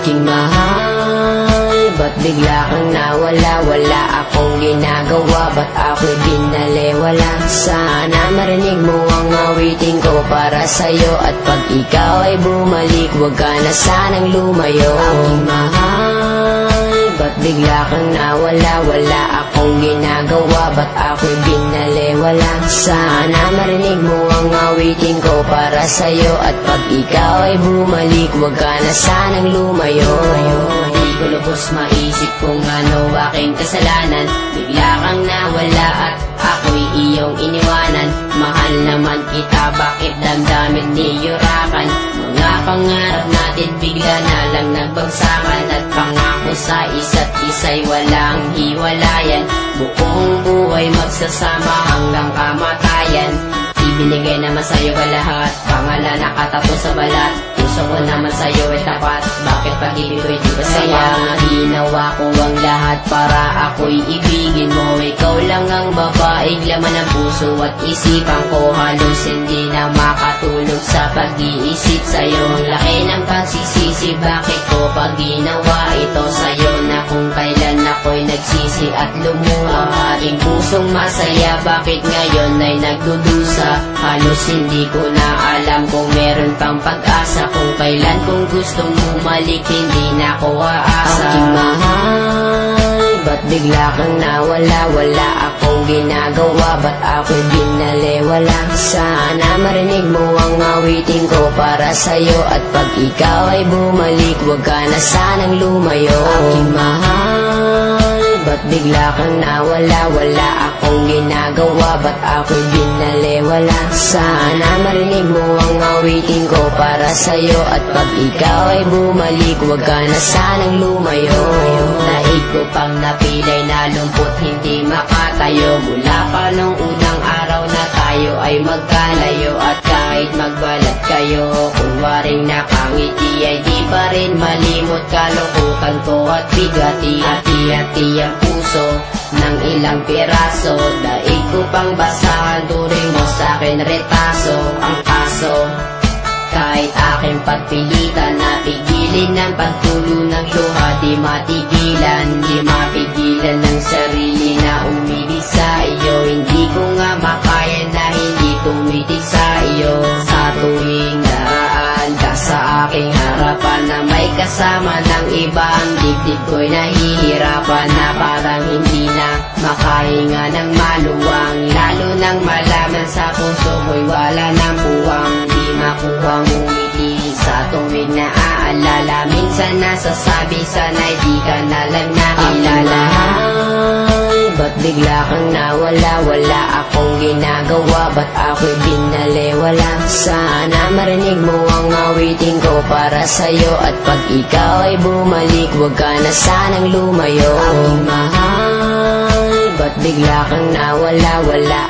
Aking mahal, ba't bigla kang nawala? Wala akong ginagawa, ba't ako'y binaliwala? Sana marinig mo ang awitin ko para sa'yo, at pag ikaw ay bumalik, huwag ka na sanang lumayo. Aking mahal, ba't bigla kang nawala? Wala akong ginagawa, ba't ako'y binaliwala? Sana marinig mo ang awitin ko para sa'yo, at pag ikaw ay bumalik, huwag ka na sanang lumayo. Di ko lubos maisip kung ano aking kasalanan, bigla kang nawala at ako'y iyong iniwanan. Mahal naman kita, bakit damdamin niyurakan? Mga pangarap natin bigla na lang nagbagsakan, at pangako sa isa't isa'y walang hiwalayan. Buong buhay magsasama hanggang kamatayan. Ibinigay naman sa'yo ka lahat, pangalan nakatato sa balat. Puso ko naman sa'yo ay tapat, bakit pag-ibig ko'y di ba saya? Ginawa ko ang lahat para ako'y ibigin mo. Ikaw lang ang babaeng laman ng puso at isipan ko. Halos hindi na makatulog sa pag-iisip sa'yo. Ang laki ng pagsisisi, bakit ko pag ginawa ito sa'yo? Na kung kailan ako'y nagsisi at lumuha. Aking pusong masaya, bakit ngayon ay nagdudusa? Halos hindi ko na alam kung meron pang pag-asa. Kung kailan kung gustong bumalik, hindi na ko aasa. Aking mahal, ba't bigla kang nawala? Wala akong ginagawa, ba't ako'y binaliwala? Sana marinig mo ang awitin ko para sa'yo, at pag ikaw ay bumalik, huwag ka na sanang lumayo. Aking mahal, ba't bigla kang nawala? Wala akong ginagawa, ba't ako'y binaliwala? Sana marinig mo ang awitin ko para sa'yo, at pag ikaw ay bumalik, huwag ka na sanang lumayo. Daig ko pang napilay na lumpot, hindi makatayo. Mula pa nung unang araw na tayo ay magkalayo, at kahit magbalat kayo, kung waring nakangiti ay di pa rin malimot. Kalungkutan ko at bigati, hati-hati ang puso ng ilang piraso. Daig ko pang basahan, turing mo sa'kin retaso. Ang kaso, kahit aking pagpilitan, napigilin ng pagtulo ng luha. Di matigilan, di mapigilan ng sarili na umibig sa iyo. Hindi ko nga makaya na hindi tumitig sa iyo. Sa tuwing naraan ka sa aking harapan, na may kasama ng iba, ang dibdib ko'y nahihirapan. Na parang hindi na makahinga ng maluwang, lalo nang malaman sa puso ko'y wala ng puwang. Di makuhang umiti sa tuwing naaalala. Minsan nasasabi, sana'y di ka na lang nakilala. Ba't bigla kang nawala? Wala akong ginagawa, ba't ako'y binaliwala? Sana marinig mo ang awitin ko para sa'yo, at pag ikaw ay bumalik, huwag ka na sanang lumayo. Aking mahal, ba't bigla kang nawala? Wala